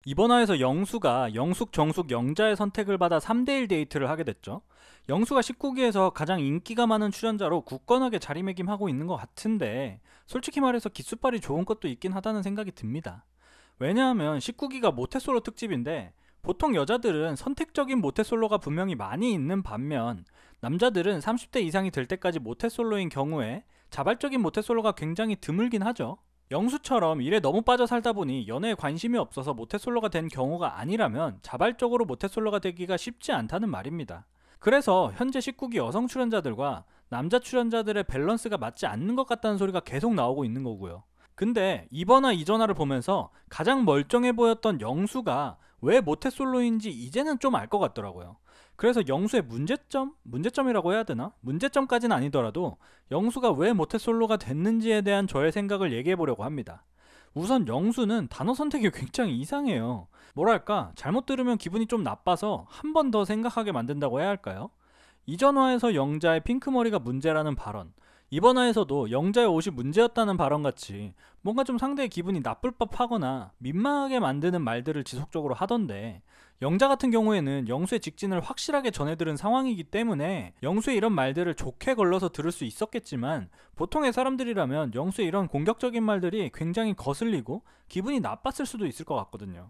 이번 화에서 영수가 영숙, 정숙, 영자의 선택을 받아 3대1 데이트를 하게 됐죠. 영수가 19기에서 가장 인기가 많은 출연자로 굳건하게 자리매김하고 있는 것 같은데 솔직히 말해서 기수빨이 좋은 것도 있긴 하다는 생각이 듭니다. 왜냐하면 19기가 모태솔로 특집인데 보통 여자들은 선택적인 모태솔로가 분명히 많이 있는 반면 남자들은 30대 이상이 될 때까지 모태솔로인 경우에 자발적인 모태솔로가 굉장히 드물긴 하죠. 영수처럼 일에 너무 빠져 살다 보니 연애에 관심이 없어서 모태솔로가 된 경우가 아니라면 자발적으로 모태솔로가 되기가 쉽지 않다는 말입니다. 그래서 현재 19기 여성 출연자들과 남자 출연자들의 밸런스가 맞지 않는 것 같다는 소리가 계속 나오고 있는 거고요. 근데 이번화 이전화를 보면서 가장 멀쩡해 보였던 영수가 왜 모태솔로인지 이제는 좀 알 것 같더라고요. 그래서 영수의 문제점이라고 해야 되나? 문제점까지는 아니더라도 영수가 왜 모태솔로가 됐는지에 대한 저의 생각을 얘기해 보려고 합니다. 우선 영수는 단어 선택이 굉장히 이상해요. 뭐랄까, 잘못 들으면 기분이 좀 나빠서 한 번 더 생각하게 만든다고 해야 할까요? 이전화에서 영자의 핑크머리가 문제라는 발언, 이번 화에서도 영자의 옷이 문제였다는 발언같이 뭔가 좀 상대의 기분이 나쁠 법하거나 민망하게 만드는 말들을 지속적으로 하던데, 영자 같은 경우에는 영수의 직진을 확실하게 전해들은 상황이기 때문에 영수의 이런 말들을 좋게 걸러서 들을 수 있었겠지만, 보통의 사람들이라면 영수의 이런 공격적인 말들이 굉장히 거슬리고 기분이 나빴을 수도 있을 것 같거든요.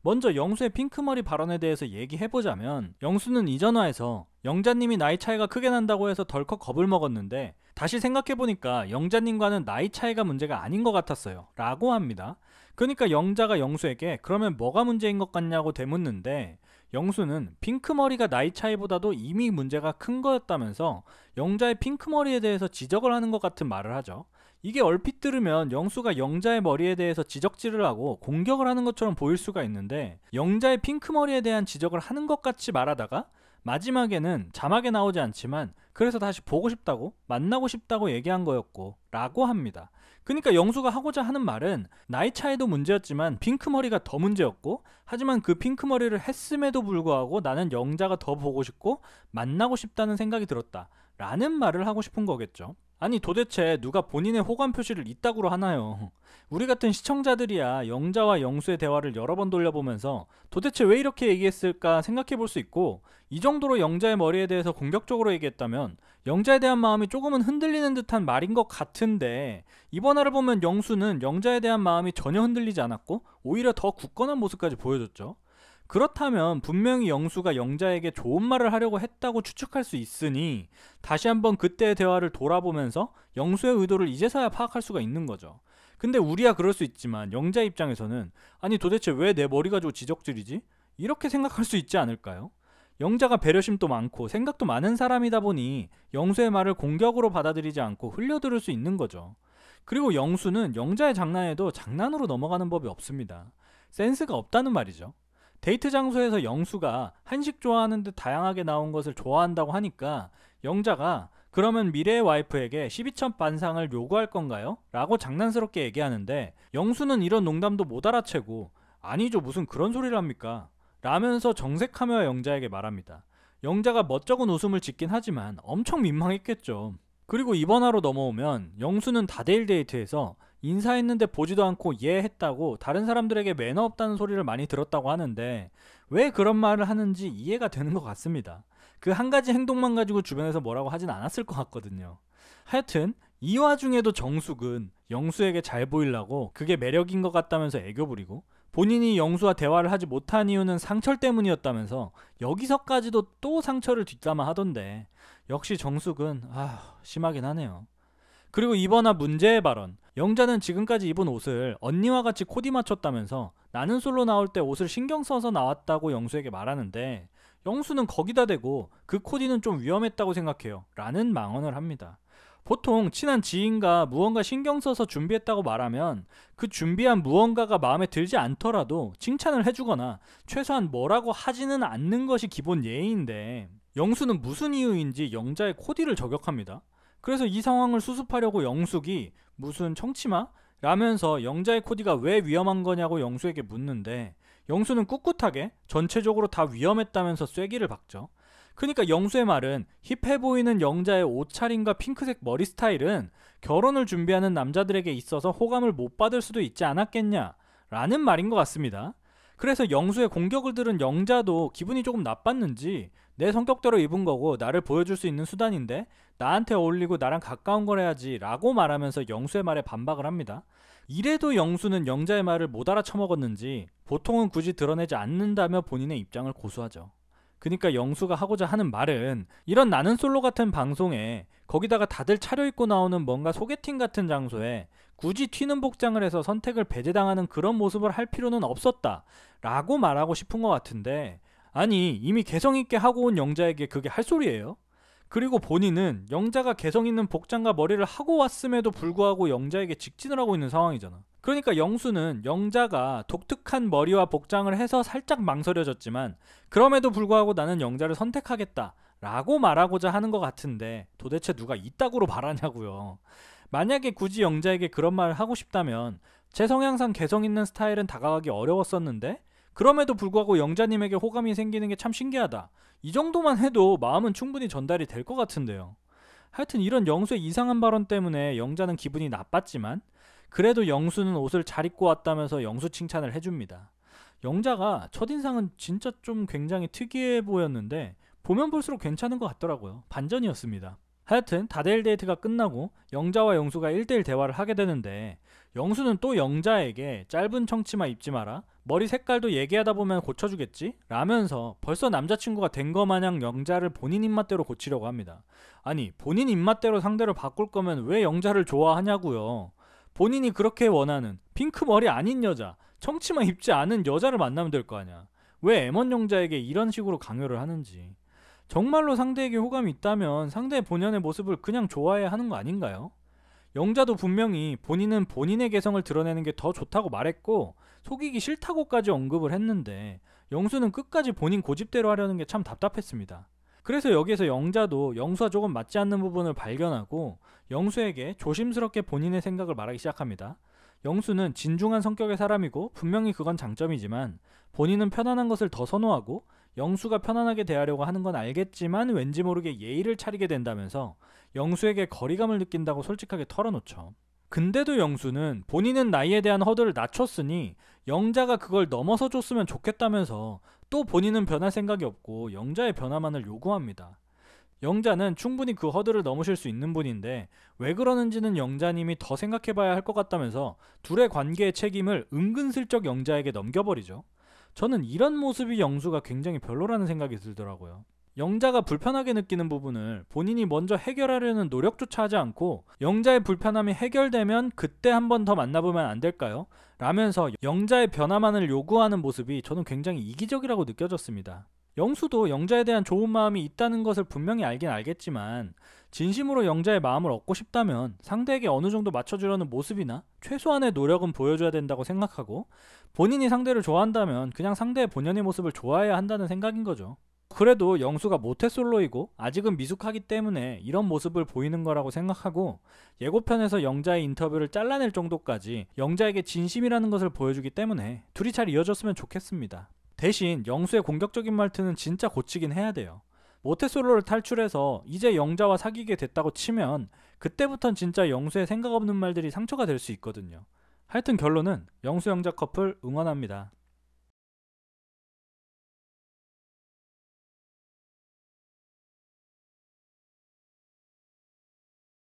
먼저 영수의 핑크머리 발언에 대해서 얘기해보자면, 영수는 이전화에서 영자님이 나이 차이가 크게 난다고 해서 덜컥 겁을 먹었는데 다시 생각해보니까 영자님과는 나이 차이가 문제가 아닌 것 같았어요 라고 합니다. 그러니까 영자가 영수에게 그러면 뭐가 문제인 것 같냐고 되묻는데, 영수는 핑크머리가 나이 차이보다도 이미 문제가 큰 거였다면서 영자의 핑크머리에 대해서 지적을 하는 것 같은 말을 하죠. 이게 얼핏 들으면 영수가 영자의 머리에 대해서 지적질을 하고 공격을 하는 것처럼 보일 수가 있는데, 영자의 핑크머리에 대한 지적을 하는 것 같이 말하다가 마지막에는 자막에 나오지 않지만 그래서 다시 보고 싶다고, 만나고 싶다고 얘기한 거였고 라고 합니다. 그러니까 영수가 하고자 하는 말은 나이 차이도 문제였지만 핑크머리가 더 문제였고, 하지만 그 핑크머리를 했음에도 불구하고 나는 영자가 더 보고 싶고 만나고 싶다는 생각이 들었다 라는 말을 하고 싶은 거겠죠. 아니 도대체 누가 본인의 호감 표시를 이따구로 하나요? 우리 같은 시청자들이야 영자와 영수의 대화를 여러 번 돌려보면서 도대체 왜 이렇게 얘기했을까 생각해 볼 수 있고, 이 정도로 영자의 머리에 대해서 공격적으로 얘기했다면 영자에 대한 마음이 조금은 흔들리는 듯한 말인 것 같은데, 이번 화를 보면 영수는 영자에 대한 마음이 전혀 흔들리지 않았고 오히려 더 굳건한 모습까지 보여줬죠. 그렇다면 분명히 영수가 영자에게 좋은 말을 하려고 했다고 추측할 수 있으니 다시 한번 그때의 대화를 돌아보면서 영수의 의도를 이제서야 파악할 수가 있는 거죠. 근데 우리야 그럴 수 있지만 영자 입장에서는 아니 도대체 왜 내 머리 가지고 지적질이지? 이렇게 생각할 수 있지 않을까요? 영자가 배려심도 많고 생각도 많은 사람이다 보니 영수의 말을 공격으로 받아들이지 않고 흘려들을 수 있는 거죠. 그리고 영수는 영자의 장난에도 장난으로 넘어가는 법이 없습니다. 센스가 없다는 말이죠. 데이트 장소에서 영수가 한식 좋아하는 듯 다양하게 나온 것을 좋아한다고 하니까 영자가 그러면 미래의 와이프에게 12천 반상을 요구할 건가요? 라고 장난스럽게 얘기하는데, 영수는 이런 농담도 못 알아채고 아니죠, 무슨 그런 소리를 합니까? 라면서 정색하며 영자에게 말합니다. 영자가 멋쩍은 웃음을 짓긴 하지만 엄청 민망했겠죠. 그리고 이번 화로 넘어오면 영수는 다대일 데이트에서 인사했는데 보지도 않고 예 했다고 다른 사람들에게 매너 없다는 소리를 많이 들었다고 하는데, 왜 그런 말을 하는지 이해가 되는 것 같습니다. 그 한 가지 행동만 가지고 주변에서 뭐라고 하진 않았을 것 같거든요. 하여튼 이 와중에도 정숙은 영수에게 잘 보이려고 그게 매력인 것 같다면서 애교 부리고, 본인이 영수와 대화를 하지 못한 이유는 상철 때문이었다면서 여기서까지도 또 상처를 뒷담화 하던데, 역시 정숙은 심하긴 하네요. 그리고 이번화 문제의 발언, 영자는 지금까지 입은 옷을 언니와 같이 코디 맞췄다면서 나는 솔로 나올 때 옷을 신경 써서 나왔다고 영수에게 말하는데, 영수는 거기다 대고 그 코디는 좀 위험했다고 생각해요 라는 망언을 합니다. 보통 친한 지인과 무언가 신경 써서 준비했다고 말하면 그 준비한 무언가가 마음에 들지 않더라도 칭찬을 해주거나 최소한 뭐라고 하지는 않는 것이 기본 예의인데, 영수는 무슨 이유인지 영자의 코디를 저격합니다. 그래서 이 상황을 수습하려고 영숙이 무슨 청치마? 라면서 영자의 코디가 왜 위험한 거냐고 영수에게 묻는데, 영수는 꿋꿋하게 전체적으로 다 위험했다면서 쐐기를 박죠. 그러니까 영수의 말은 힙해 보이는 영자의 옷차림과 핑크색 머리 스타일은 결혼을 준비하는 남자들에게 있어서 호감을 못 받을 수도 있지 않았겠냐 라는 말인 것 같습니다. 그래서 영수의 공격을 들은 영자도 기분이 조금 나빴는지 내 성격대로 입은 거고 나를 보여줄 수 있는 수단인데 나한테 어울리고 나랑 가까운 걸 해야지 라고 말하면서 영수의 말에 반박을 합니다. 이래도 영수는 영자의 말을 못 알아쳐먹었는지 보통은 굳이 드러내지 않는다며 본인의 입장을 고수하죠. 그러니까 영수가 하고자 하는 말은 이런 나는 솔로 같은 방송에 거기다가 다들 차려입고 나오는 뭔가 소개팅 같은 장소에 굳이 튀는 복장을 해서 선택을 배제당하는 그런 모습을 할 필요는 없었다 라고 말하고 싶은 것 같은데, 아니 이미 개성있게 하고 온 영자에게 그게 할 소리예요? 그리고 본인은 영자가 개성있는 복장과 머리를 하고 왔음에도 불구하고 영자에게 직진을 하고 있는 상황이잖아. 그러니까 영수는 영자가 독특한 머리와 복장을 해서 살짝 망설여졌지만 그럼에도 불구하고 나는 영자를 선택하겠다 라고 말하고자 하는 것 같은데, 도대체 누가 이따구로 말하냐고요. 만약에 굳이 영자에게 그런 말을 하고 싶다면 제 성향상 개성 있는 스타일은 다가가기 어려웠었는데 그럼에도 불구하고 영자님에게 호감이 생기는 게 참 신기하다, 이 정도만 해도 마음은 충분히 전달이 될 것 같은데요. 하여튼 이런 영수의 이상한 발언 때문에 영자는 기분이 나빴지만 그래도 영수는 옷을 잘 입고 왔다면서 영수 칭찬을 해줍니다. 영자가 첫인상은 진짜 좀 굉장히 특이해 보였는데 보면 볼수록 괜찮은 것 같더라고요. 반전이었습니다. 하여튼 다대일 데이트가 끝나고 영자와 영수가 1대1 대화를 하게 되는데 영수는 또 영자에게 짧은 청치마 입지 마라, 머리 색깔도 얘기하다 보면 고쳐주겠지? 라면서 벌써 남자친구가 된 거 마냥 영자를 본인 입맛대로 고치려고 합니다. 아니 본인 입맛대로 상대를 바꿀 거면 왜 영자를 좋아하냐고요. 본인이 그렇게 원하는 핑크 머리 아닌 여자, 청치마 입지 않은 여자를 만나면 될 거 아니야. 왜 M1 영자에게 이런 식으로 강요를 하는지. 정말로 상대에게 호감이 있다면 상대의 본연의 모습을 그냥 좋아해야 하는 거 아닌가요? 영자도 분명히 본인은 본인의 개성을 드러내는 게 더 좋다고 말했고 속이기 싫다고까지 언급을 했는데 영수는 끝까지 본인 고집대로 하려는 게 참 답답했습니다. 그래서 여기에서 영자도 영수와 조금 맞지 않는 부분을 발견하고 영수에게 조심스럽게 본인의 생각을 말하기 시작합니다. 영수는 진중한 성격의 사람이고 분명히 그건 장점이지만 본인은 편안한 것을 더 선호하고 영수가 편안하게 대하려고 하는 건 알겠지만 왠지 모르게 예의를 차리게 된다면서 영수에게 거리감을 느낀다고 솔직하게 털어놓죠. 근데도 영수는 본인은 나이에 대한 허들을 낮췄으니 영자가 그걸 넘어서 줬으면 좋겠다면서 또 본인은 변할 생각이 없고 영자의 변화만을 요구합니다. 영자는 충분히 그 허들을 넘으실 수 있는 분인데 왜 그러는지는 영자님이 더 생각해봐야 할 것 같다면서 둘의 관계의 책임을 은근슬쩍 영자에게 넘겨버리죠. 저는 이런 모습이 영수가 굉장히 별로라는 생각이 들더라고요. 영자가 불편하게 느끼는 부분을 본인이 먼저 해결하려는 노력조차 하지 않고 영자의 불편함이 해결되면 그때 한 번 더 만나보면 안 될까요? 라면서 영자의 변화만을 요구하는 모습이 저는 굉장히 이기적이라고 느껴졌습니다. 영수도 영자에 대한 좋은 마음이 있다는 것을 분명히 알긴 알겠지만 진심으로 영자의 마음을 얻고 싶다면 상대에게 어느 정도 맞춰주려는 모습이나 최소한의 노력은 보여줘야 된다고 생각하고 본인이 상대를 좋아한다면 그냥 상대의 본연의 모습을 좋아해야 한다는 생각인 거죠. 그래도 영수가 모태솔로이고 아직은 미숙하기 때문에 이런 모습을 보이는 거라고 생각하고 예고편에서 영자의 인터뷰를 잘라낼 정도까지 영자에게 진심이라는 것을 보여주기 때문에 둘이 잘 이어졌으면 좋겠습니다. 대신 영수의 공격적인 말투는 진짜 고치긴 해야 돼요. 모태솔로를 탈출해서 이제 영자와 사귀게 됐다고 치면 그때부턴 진짜 영수의 생각 없는 말들이 상처가 될 수 있거든요. 하여튼 결론은 영수 영자 커플 응원합니다.